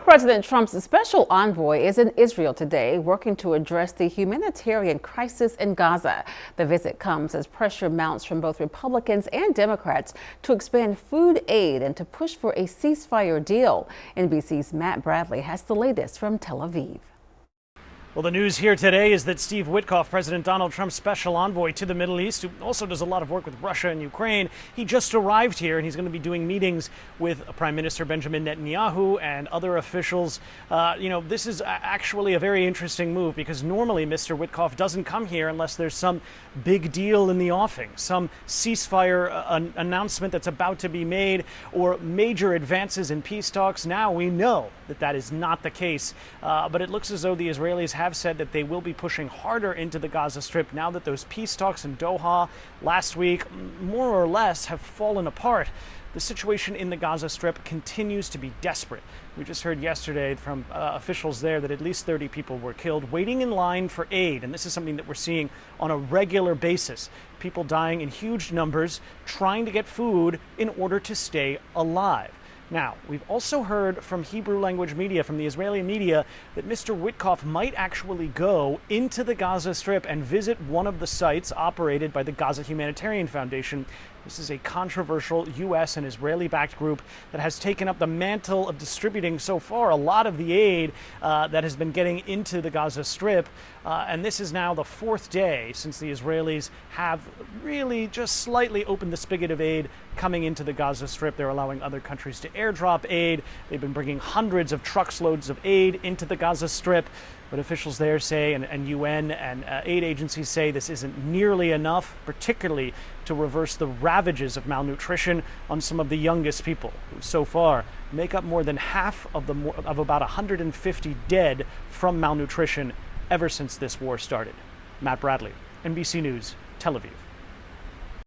President Trump's special envoy is in Israel today, working to address the humanitarian crisis in Gaza. The visit comes as pressure mounts from both Republicans and Democrats to expand food aid and to push for a ceasefire deal. NBC's Matt Bradley has the latest from Tel Aviv. Well, the news here today is that Steve Witkoff, President Donald Trump's special envoy to the Middle East, who also does a lot of work with Russia and Ukraine, he just arrived here and he's going to be doing meetings with Prime Minister Benjamin Netanyahu and other officials. This is actually a very interesting move because normally Mr. Witkoff doesn't come here unless there's some big deal in the offing, some ceasefire announcement that's about to be made or major advances in peace talks. Now we know that that is not the case, but it looks as though the Israelis have said that they will be pushing harder into the Gaza Strip now that those peace talks in Doha last week more or less have fallen apart. The situation in the Gaza Strip continues to be desperate. We just heard yesterday from officials there that at least 30 people were killed waiting in line for aid. And this is something that we're seeing on a regular basis. People dying in huge numbers, trying to get food in order to stay alive. Now, we've also heard from Hebrew language media, from the Israeli media, that Mr. Witkoff might actually go into the Gaza Strip and visit one of the sites operated by the Gaza Humanitarian Foundation. This is a controversial U.S. and Israeli-backed group that has taken up the mantle of distributing so far a lot of the aid that has been getting into the Gaza Strip. And this is now the fourth day since the Israelis have really just slightly opened the spigot of aid coming into the Gaza Strip. They're allowing other countries to airdrop aid. They've been bringing hundreds of truckloads of aid into the Gaza Strip. But officials there say, and UN and aid agencies say, this isn't nearly enough, particularly to reverse the ravages of malnutrition on some of the youngest people, who so far make up more than half of about 150 dead from malnutrition ever since this war started. Matt Bradley, NBC News, Tel Aviv.